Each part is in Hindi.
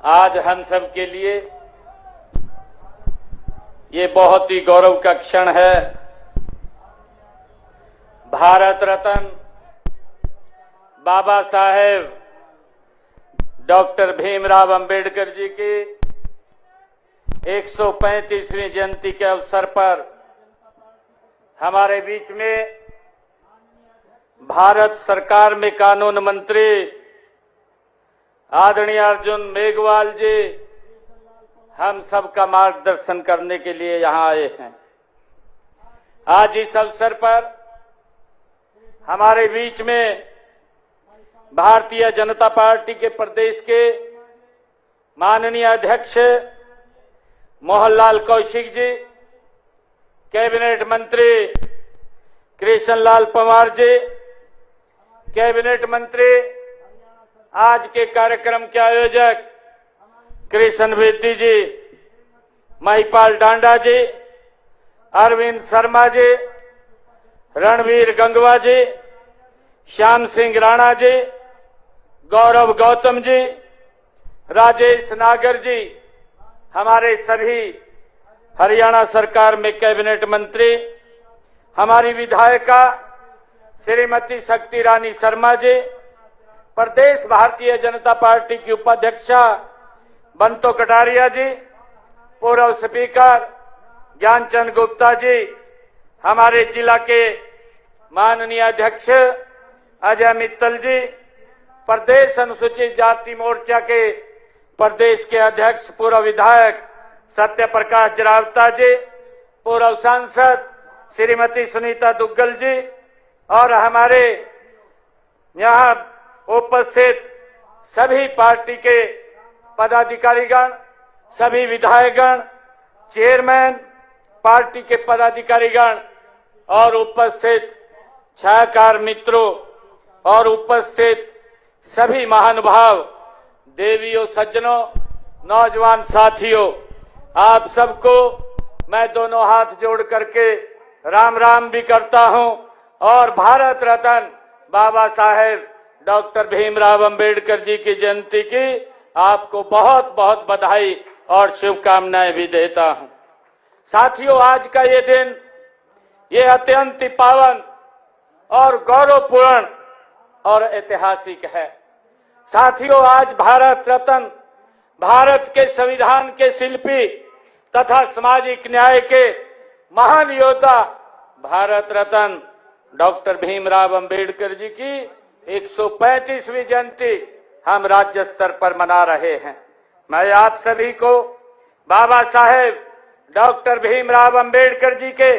आज हम सब के लिए ये बहुत ही गौरव का क्षण है। भारत रत्न बाबा साहेब डॉक्टर भीमराव अंबेडकर जी की 135वीं जयंती के अवसर पर हमारे बीच में भारत सरकार में कानून मंत्री आदरणीय अर्जुन मेघवाल जी हम सबका मार्गदर्शन करने के लिए यहाँ आए हैं। आज इस अवसर पर हमारे बीच में भारतीय जनता पार्टी के प्रदेश के माननीय अध्यक्ष मोहनलाल कौशिक जी, कैबिनेट मंत्री कृष्णलाल पंवार जी, कैबिनेट मंत्री आज के कार्यक्रम के आयोजक कृष्ण बेदी जी, महिपाल डांडा जी, अरविंद शर्मा जी, रणवीर गंगवा जी, श्याम सिंह राणा जी, गौरव गौतम जी, राजेश नागर जी, हमारे सभी हरियाणा सरकार में कैबिनेट मंत्री, हमारी विधायिका श्रीमती शक्ति रानी शर्मा जी, प्रदेश भारतीय जनता पार्टी की उपाध्यक्षा बंतो कटारिया जी, पूर्व स्पीकर ज्ञानचंद गुप्ता जी, हमारे जिला के माननीय अध्यक्ष अजय मित्तल जी, प्रदेश अनुसूचित जाति मोर्चा के प्रदेश के अध्यक्ष पूर्व विधायक सत्य प्रकाश जरावता जी, पूर्व सांसद श्रीमती सुनीता दुग्गल जी और हमारे यहाँ उपस्थित सभी पार्टी के पदाधिकारीगण, सभी विधायकगण, चेयरमैन, पार्टी के पदाधिकारीगण और उपस्थित छायाकार मित्रों और उपस्थित सभी महानुभाव, देवियों, सज्जनों, नौजवान साथियों, आप सबको मैं दोनों हाथ जोड़ करके राम राम भी करता हूं और भारत रत्न बाबा साहेब डॉक्टर भीमराव अंबेडकर जी की जयंती की आपको बहुत बहुत बधाई और शुभकामनाएं भी देता हूं। साथियों, आज का ये दिन ये अत्यंत पावन और गौरवपूर्ण और ऐतिहासिक है। साथियों, आज भारत रत्न, भारत के संविधान के शिल्पी तथा सामाजिक न्याय के महान योद्धा भारत रत्न डॉक्टर भीमराव अंबेडकर जी की 135वीं जयंती हम राज्य स्तर पर मना रहे हैं। मैं आप सभी को बाबा साहेब डॉक्टर भीमराव अंबेडकर जी के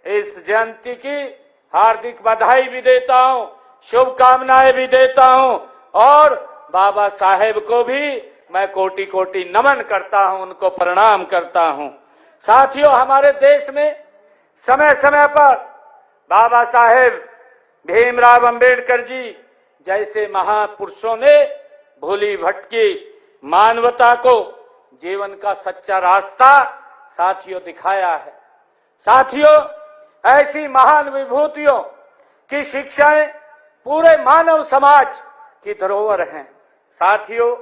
इस जयंती की हार्दिक बधाई भी देता हूं, शुभकामनाएं भी देता हूं और बाबा साहेब को भी मैं कोटि कोटि नमन करता हूं, उनको प्रणाम करता हूं। साथियों, हमारे देश में समय समय पर बाबा साहेब भीमराव अंबेडकर जी जैसे महापुरुषों ने भूली भटकी मानवता को जीवन का सच्चा रास्ता साथियों दिखाया है। साथियों, ऐसी महान विभूतियों की शिक्षाएं पूरे मानव समाज की धरोहर हैं। साथियों,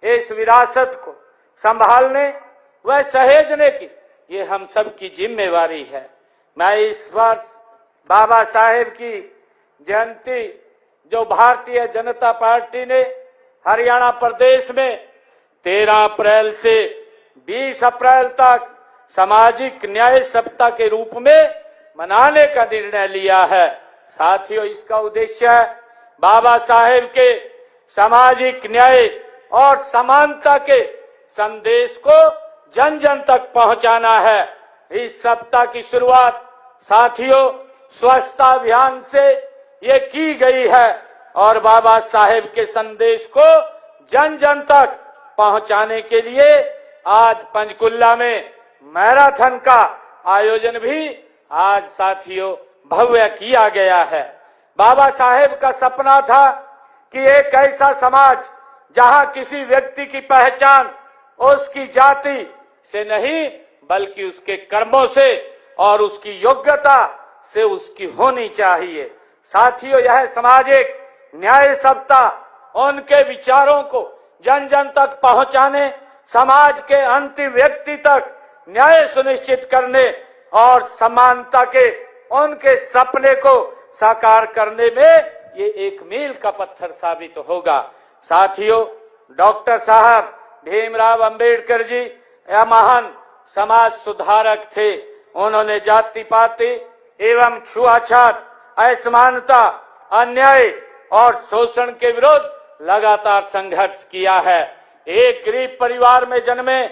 इस विरासत को संभालने व सहेजने की ये हम सब की जिम्मेवारी है। मैं इस वर्ष बाबा साहेब की जयंती जो भारतीय जनता पार्टी ने हरियाणा प्रदेश में 13 अप्रैल से 20 अप्रैल तक सामाजिक न्याय सप्ताह के रूप में मनाने का निर्णय लिया है। साथियों, इसका उद्देश्य है बाबा साहेब के सामाजिक न्याय और समानता के संदेश को जन जन तक पहुंचाना है। इस सप्ताह की शुरुआत साथियों स्वच्छता अभियान से ये की गई है और बाबा साहेब के संदेश को जन जन तक पहुंचाने के लिए आज पंचकुला में मैराथन का आयोजन भी आज साथियों भव्य किया गया है। बाबा साहेब का सपना था कि एक ऐसा समाज जहां किसी व्यक्ति की पहचान उसकी जाति से नहीं बल्कि उसके कर्मों से और उसकी योग्यता से उसकी होनी चाहिए। साथियों, यह सामाजिक न्याय सप्ताह उनके विचारों को जन जन तक पहुंचाने, समाज के अंतिम व्यक्ति तक न्याय सुनिश्चित करने और समानता के उनके सपने को साकार करने में ये एक मील का पत्थर साबित होगा। साथियों, डॉक्टर साहब भीमराव अंबेडकर जी यह महान समाज सुधारक थे। उन्होंने जाति पाति एवं छुआछूत, असमानता, अन्याय और शोषण के विरुद्ध लगातार संघर्ष किया है। एक गरीब परिवार में जन्मे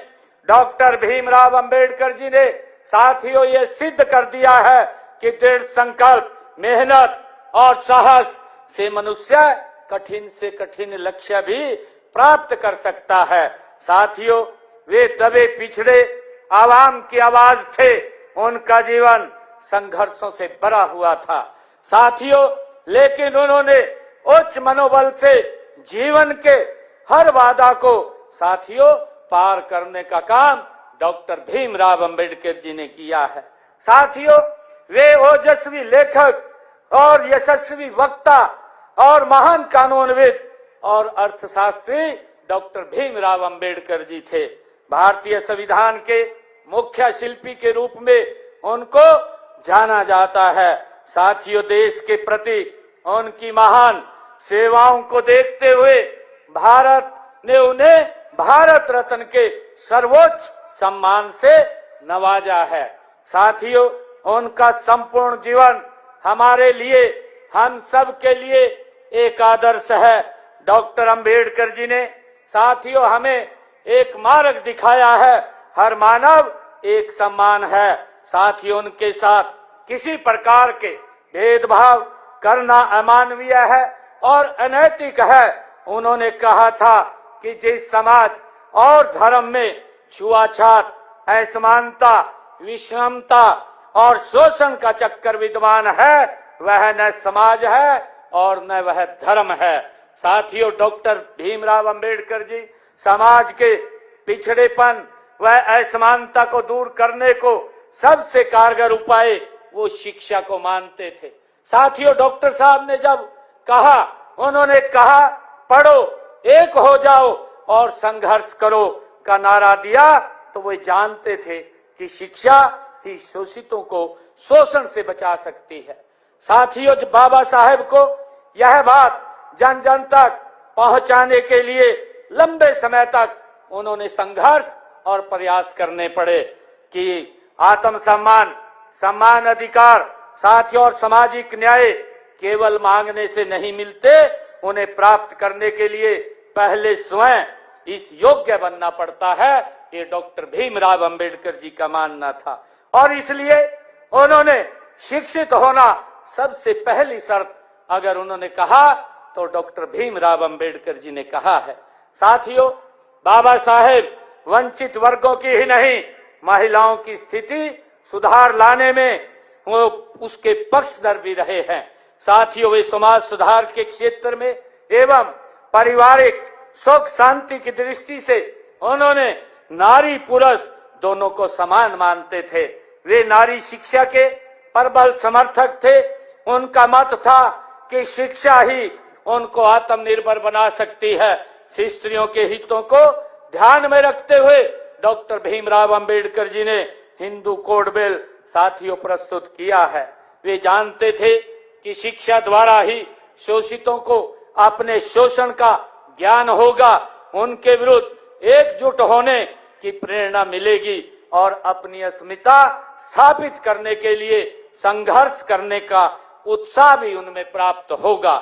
डॉक्टर भीमराव अंबेडकर जी ने साथियों ये सिद्ध कर दिया है कि दृढ़ संकल्प, मेहनत और साहस से मनुष्य कठिन से कठिन लक्ष्य भी प्राप्त कर सकता है। साथियों, वे दबे पिछड़े आवाम की आवाज थे। उनका जीवन संघर्षों से भरा हुआ था। साथियों, लेकिन उन्होंने उच्च मनोबल से जीवन के हर बाधा को साथियों पार करने का काम डॉक्टर भीमराव अंबेडकर जी ने किया है। साथियों, वे ओजस्वी लेखक और यशस्वी वक्ता और महान कानूनविद और अर्थशास्त्री डॉक्टर भीमराव अंबेडकर जी थे। भारतीय संविधान के मुख्य शिल्पी के रूप में उनको जाना जाता है। साथियों, देश के प्रति उनकी महान सेवाओं को देखते हुए भारत ने उन्हें भारत रत्न के सर्वोच्च सम्मान से नवाजा है। साथियों, उनका संपूर्ण जीवन हमारे लिए, हम सब के लिए एक आदर्श है। डॉक्टर अंबेडकर जी ने साथियों हमें एक मार्ग दिखाया है। हर मानव एक समान है। साथियों, उनके साथ किसी प्रकार के भेदभाव करना अमानवीय है और अनैतिक है। उन्होंने कहा था कि जिस समाज और धर्म में छुआछूत, असमानता, विषमता और शोषण का चक्कर विद्यमान है, वह न समाज है और न वह धर्म है। साथियों, डॉक्टर भीमराव अंबेडकर जी समाज के पिछड़ेपन व असमानता को दूर करने को सबसे कारगर उपाय वो शिक्षा को मानते थे। साथियों, डॉक्टर साहब ने जब कहा, उन्होंने कहा पढ़ो, एक हो जाओ और संघर्ष करो का नारा दिया, तो वो जानते थे कि शिक्षा ही शोषितों को शोषण से बचा सकती है। साथियों, बाबा साहेब को यह बात जन जन तक पहुंचाने के लिए लंबे समय तक उन्होंने संघर्ष और प्रयास करने पड़े कि आत्मसम्मान, सम्मान, अधिकार, साथियों और सामाजिक न्याय केवल मांगने से नहीं मिलते, उन्हें प्राप्त करने के लिए पहले स्वयं इस योग्य बनना पड़ता है। ये डॉक्टर भीमराव अंबेडकर जी का मानना था और इसलिए उन्होंने शिक्षित होना सबसे पहली शर्त अगर उन्होंने कहा तो डॉक्टर भीमराव अंबेडकर जी ने कहा है। साथियों, बाबा साहेब वंचित वर्गों की ही नहीं, महिलाओं की स्थिति सुधार लाने में वो उसके पक्षधर भी रहे हैं। साथियों, वे समाज सुधार के क्षेत्र में एवं पारिवारिक सुख शांति की दृष्टि से उन्होंने नारी पुरुष दोनों को समान मानते थे। वे नारी शिक्षा के प्रबल समर्थक थे। उनका मत था कि शिक्षा ही उनको आत्मनिर्भर बना सकती है। स्त्रियों के हितों को ध्यान में रखते हुए डॉक्टर भीमराव अंबेडकर जी ने हिंदू कोड बिल साथियों प्रस्तुत किया है। वे जानते थे कि शिक्षा द्वारा ही शोषितों को अपने शोषण का ज्ञान होगा, उनके विरुद्ध एकजुट होने की प्रेरणा मिलेगी और अपनी अस्मिता स्थापित करने के लिए संघर्ष करने का उत्साह भी उनमें प्राप्त होगा।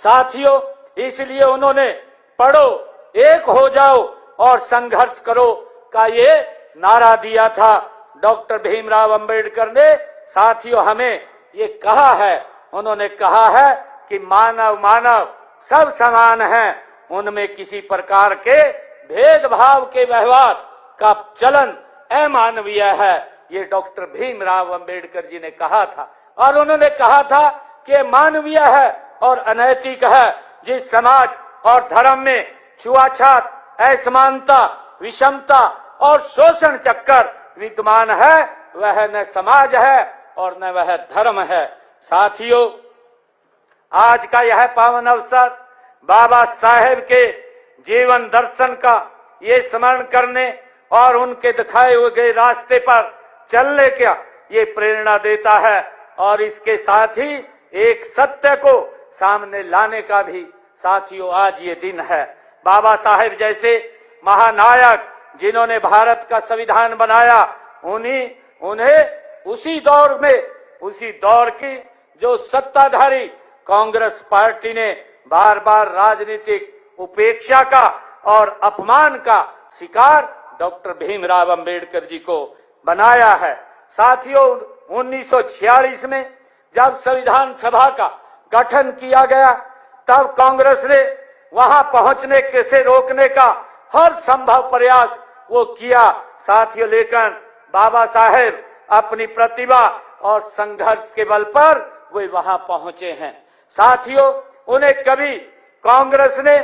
साथियों, इसलिए उन्होंने पढ़ो, एक हो जाओ और संघर्ष करो का ये नारा दिया था। डॉक्टर भीमराव अंबेडकर ने साथियों हमें ये कहा है, उन्होंने कहा है कि मानव मानव सब समान हैं, उनमें किसी प्रकार के भेदभाव के व्यवहार का चलन अमानवीय है। ये डॉक्टर भीमराव अंबेडकर जी ने कहा था और उन्होंने कहा था कि मानवीय है और अनैतिक है। जिस समाज और धर्म में छुआछूत, असमानता, विषमता और शोषण चक्कर विद्यमान है, वह न समाज है और न वह धर्म है। साथियों, आज का यह पावन अवसर बाबा साहेब के जीवन दर्शन का ये स्मरण करने और उनके दिखाए हुए गए रास्ते पर चलने का ये प्रेरणा देता है। और इसके साथ ही एक सत्य को सामने लाने का भी साथियों आज ये दिन है। बाबा साहेब जैसे महानायक जिन्होंने भारत का संविधान बनाया, उन्हें उसी दौर की जो सत्ताधारी कांग्रेस पार्टी ने बार बार राजनीतिक उपेक्षा का और अपमान का शिकार डॉक्टर भीमराव अंबेडकर जी को बनाया है। साथियों 1946 में जब संविधान सभा का गठन किया गया, तब कांग्रेस ने वहां पहुंचने से रोकने का हर संभव प्रयास वो किया। साथियों लेकिन बाबा साहेब अपनी प्रतिभा और संघर्ष के बल पर वे वहां पहुंचे हैं। साथियों उन्हें कभी कांग्रेस ने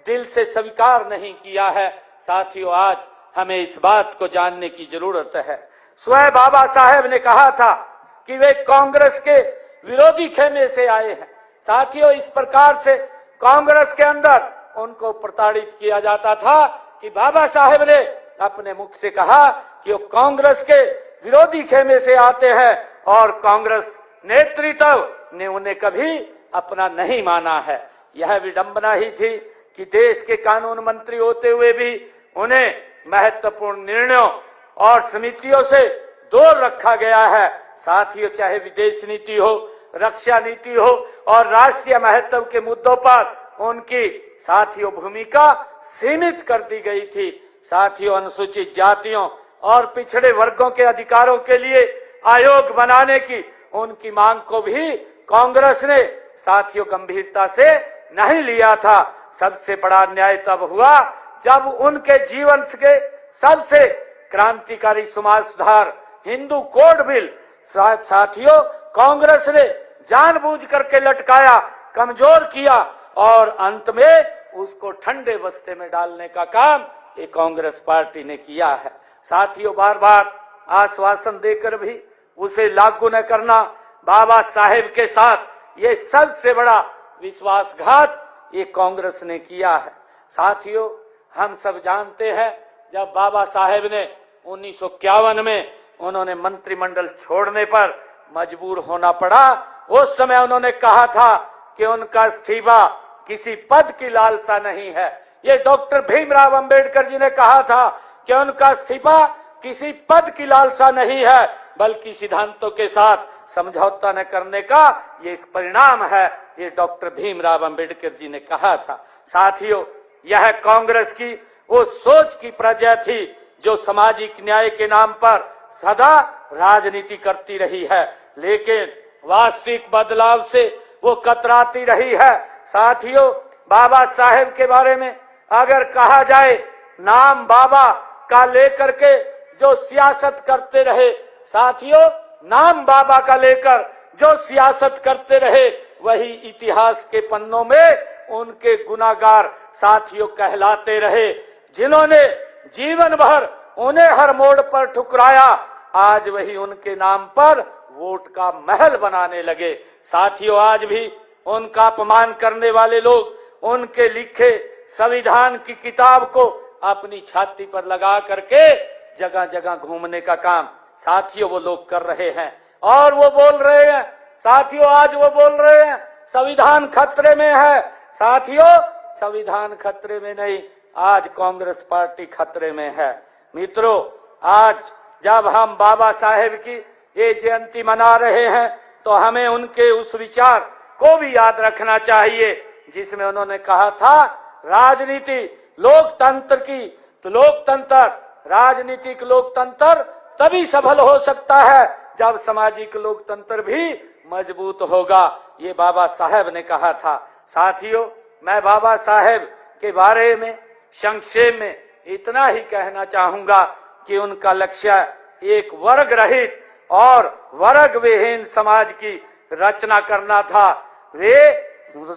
दिल से स्वीकार नहीं किया है। साथियों आज हमें इस बात को जानने की जरूरत है। स्वयं बाबा साहेब ने कहा था कि वे कांग्रेस के विरोधी खेमे से आए हैं। साथियों इस प्रकार से कांग्रेस के अंदर उनको प्रताड़ित किया जाता था कि बाबा साहेब ने अपने मुख से कहा कि वो कांग्रेस के विरोधी खेमे से आते हैं और कांग्रेस नेतृत्व ने उन्हें कभी अपना नहीं माना है। यह विडंबना ही थी कि देश के कानून मंत्री होते हुए भी उन्हें महत्वपूर्ण निर्णयों और समितियों से दूर रखा गया है। साथियों चाहे विदेश नीति हो, रक्षा नीति हो और राष्ट्रीय महत्व के मुद्दों पर उनकी साथियों भूमिका सीमित कर दी गई थी। साथियों अनुसूचित जातियों और पिछड़े वर्गों के अधिकारों के लिए आयोग बनाने की उनकी मांग को भी कांग्रेस ने साथियों गंभीरता से नहीं लिया था। सबसे बड़ा अन्याय तब हुआ जब उनके जीवन के सबसे क्रांतिकारी समाज सुधार हिंदू कोड बिल साथियों कांग्रेस ने जानबूझ करके लटकाया, कमजोर किया और अंत में उसको ठंडे बस्ते में डालने का काम ये कांग्रेस पार्टी ने किया है। साथियों बार बार आश्वासन देकर भी उसे लागू न करना बाबा साहेब के साथ ये सबसे बड़ा विश्वासघात ये कांग्रेस ने किया है। साथियों हम सब जानते हैं जब बाबा साहेब ने 1951 में उन्होंने मंत्रिमंडल छोड़ने पर मजबूर होना पड़ा, उस समय उन्होंने कहा था कि उनका इस्तीफा किसी पद की लालसा नहीं है। ये डॉक्टर भीमराव अंबेडकर जी ने कहा था कि उनका इस्तीफा किसी पद की लालसा नहीं है, बल्कि सिद्धांतों के साथ समझौता न करने का ये एक परिणाम है। ये डॉक्टर भीमराव अंबेडकर जी ने कहा था। साथियों यह कांग्रेस की वो सोच की प्रजा थी जो सामाजिक न्याय के नाम पर सदा राजनीति करती रही है, लेकिन वास्तविक बदलाव से वो कतराती रही है। साथियों बाबा साहेब के बारे में अगर कहा जाए, नाम बाबा का लेकर के जो सियासत करते रहे, साथियों नाम बाबा का लेकर जो सियासत करते रहे, वही इतिहास के पन्नों में उनके गुनाहगार साथियों कहलाते रहे। जिन्होंने जीवन भर उन्हें हर मोड़ पर ठुकराया, आज वही उनके नाम पर वोट का महल बनाने लगे। साथियों आज भी उनका अपमान करने वाले लोग उनके लिखे संविधान की किताब को अपनी छाती पर लगा करके जगह जगह घूमने का काम साथियों वो लोग कर रहे हैं। और वो बोल रहे हैं साथियों, आज वो बोल रहे हैं संविधान खतरे में है। साथियों संविधान खतरे में नहीं, आज कांग्रेस पार्टी खतरे में है। मित्रों आज जब हम बाबा साहेब की ये जयंती मना रहे हैं तो हमें उनके उस विचार को भी याद रखना चाहिए जिसमें उन्होंने कहा था राजनीति लोकतंत्र की, तो लोकतंत्र राजनीतिक लोकतंत्र तभी सफल हो सकता है जब सामाजिक लोकतंत्र भी मजबूत होगा। ये बाबा साहेब ने कहा था। साथियों मैं बाबा साहेब के बारे में संक्षेप में इतना ही कहना चाहूंगा कि उनका लक्ष्य एक वर्ग रहित और वर्ग विहीन समाज की रचना करना था। वे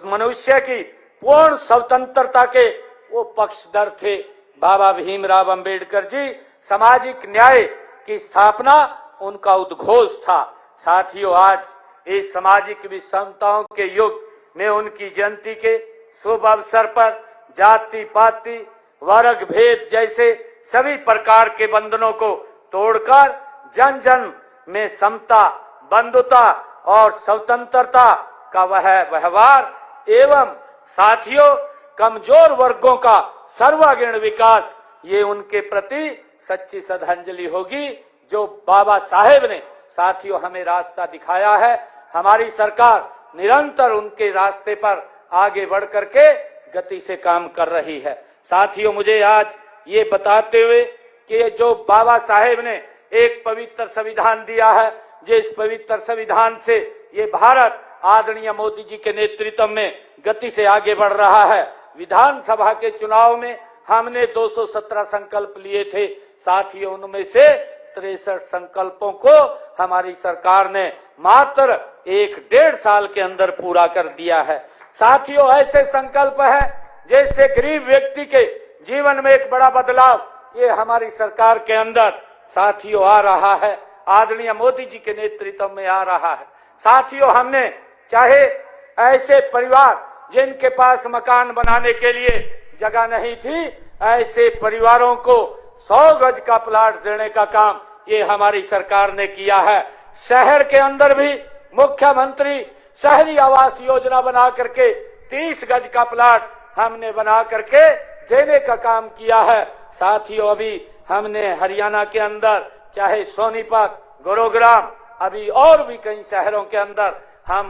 मनुष्य की पूर्ण स्वतंत्रता के वो पक्षधर थे। बाबा भीमराव अंबेडकर जी सामाजिक न्याय की स्थापना उनका उद्घोष था। साथियों आज इस सामाजिक विषमताओं के युग में उनकी जयंती के शुभ अवसर पर जाति पाति वर्ग भेद जैसे सभी प्रकार के बंधनों को तोड़कर जन जन में समता, बंधुता और स्वतंत्रता का वह व्यवहार एवं साथियों कमजोर वर्गों का सर्वांगीण विकास, ये उनके प्रति सच्ची श्रद्धांजलि होगी जो बाबा साहेब ने साथियों हमें रास्ता दिखाया है। हमारी सरकार निरंतर उनके रास्ते पर आगे बढ़ करके गति से काम कर रही है। साथियों, मुझे आज ये बताते हुए कि जो बाबा साहेब ने एक पवित्र संविधान दिया है, जिस पवित्र संविधान से ये भारत आदरणीय मोदी जी के नेतृत्व में गति से आगे बढ़ रहा है। विधानसभा के चुनाव में हमने 217 संकल्प लिए थे। साथियों, उनमें से 63 संकल्पों को हमारी सरकार ने मात्र 1-1.5 साल के अंदर पूरा कर दिया है। साथियों, ऐसे संकल्प है जैसे गरीब व्यक्ति के जीवन में एक बड़ा बदलाव, ये हमारी सरकार के अंदर साथियों आ रहा है, आदरणीय मोदी जी के नेतृत्व में आ रहा है। साथियों, हमने चाहे ऐसे परिवार जिनके पास मकान बनाने के लिए जगह नहीं थी, ऐसे परिवारों को 100 गज का प्लाट देने का काम ये हमारी सरकार ने किया है। शहर के अंदर भी मुख्यमंत्री शहरी आवास योजना बना करके 30 गज का प्लाट हमने बना करके देने का काम किया है। साथियों, अभी हमने हरियाणा के अंदर चाहे सोनीपत, गुरुग्राम, अभी और भी कई शहरों के अंदर हम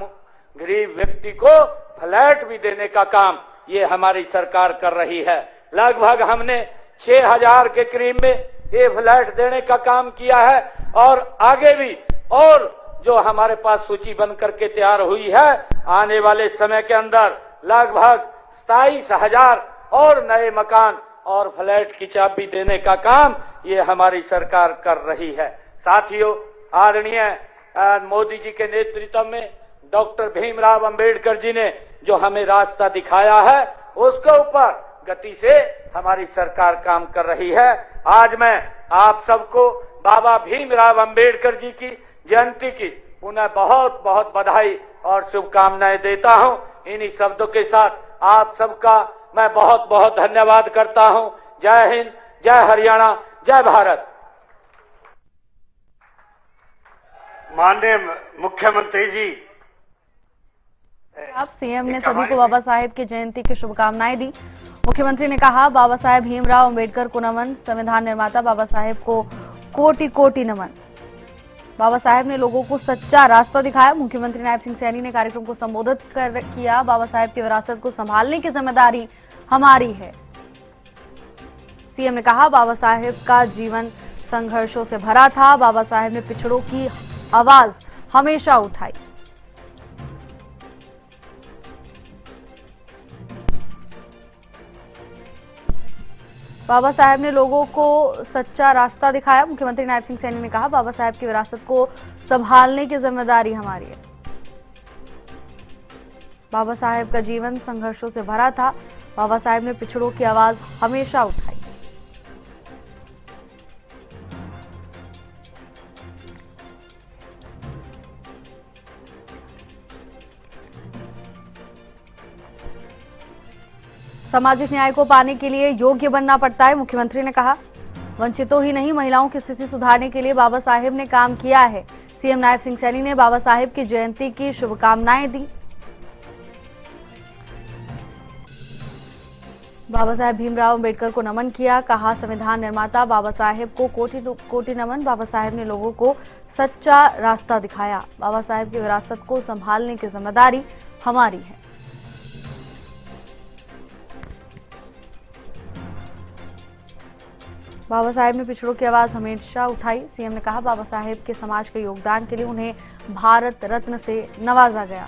गरीब व्यक्ति को फ्लैट भी देने का काम ये हमारी सरकार कर रही है। लगभग हमने 6000 के करीब में ये फ्लैट देने का काम किया है और आगे भी और जो हमारे पास सूची बन करके तैयार हुई है, आने वाले समय के अंदर लगभग 27,000 और नए मकान और फ्लैट की चाबी देने का काम ये हमारी सरकार कर रही है। साथियों, आदरणीय मोदी जी के नेतृत्व में डॉक्टर भीमराव अंबेडकर जी ने जो हमें रास्ता दिखाया है, उसके ऊपर गति से हमारी सरकार काम कर रही है। आज मैं आप सबको बाबा भीमराव अंबेडकर जी की जयंती की पुनः बहुत बहुत बधाई और शुभकामनाएं देता हूं। इन्हीं शब्दों के साथ आप सबका मैं बहुत बहुत धन्यवाद करता हूं। जय हिंद, जय हरियाणा, जय भारत। माननीय मुख्यमंत्री जी, अब सीएम ने सभी को बाबा साहेब की जयंती की शुभकामनाएं दी। मुख्यमंत्री ने कहा, बाबा साहेब भीमराव अंबेडकर को नमन, संविधान निर्माता बाबा साहेब को कोटि कोटि नमन। बाबा साहेब ने लोगों को सच्चा रास्ता दिखाया। मुख्यमंत्री नायब सिंह सैनी ने कार्यक्रम को संबोधित किया। बाबा साहेब की विरासत को संभालने की जिम्मेदारी हमारी है। सीएम ने कहा, बाबा साहेब का जीवन संघर्षों से भरा था। बाबा साहेब ने पिछड़ों की आवाज हमेशा उठाई। बाबा साहेब ने लोगों को सच्चा रास्ता दिखाया। मुख्यमंत्री नायब सिंह सैनी ने कहा, बाबा साहेब की विरासत को संभालने की जिम्मेदारी हमारी है। बाबा साहेब का जीवन संघर्षों से भरा था। बाबा साहेब ने पिछड़ों की आवाज हमेशा उठाई। सामाजिक न्याय को पाने के लिए योग्य बनना पड़ता है। मुख्यमंत्री ने कहा, वंचितों ही नहीं महिलाओं की स्थिति सुधारने के लिए बाबा साहेब ने काम किया है। सीएम नायब सिंह सैनी ने बाबा साहेब की जयंती की शुभकामनाएं दी। बाबा साहेब भीमराव अंबेडकर को नमन किया। कहा, संविधान निर्माता बाबा साहेब को कोटि कोटि नमन। बाबा साहेब ने लोगों को सच्चा रास्ता दिखाया। बाबा साहेब की विरासत को संभालने की जिम्मेदारी हमारी है। बाबा साहेब ने पिछड़ों की आवाज हमेशा उठाई। सीएम ने कहा, बाबा साहेब के समाज के योगदान के लिए उन्हें भारत रत्न से नवाजा गया।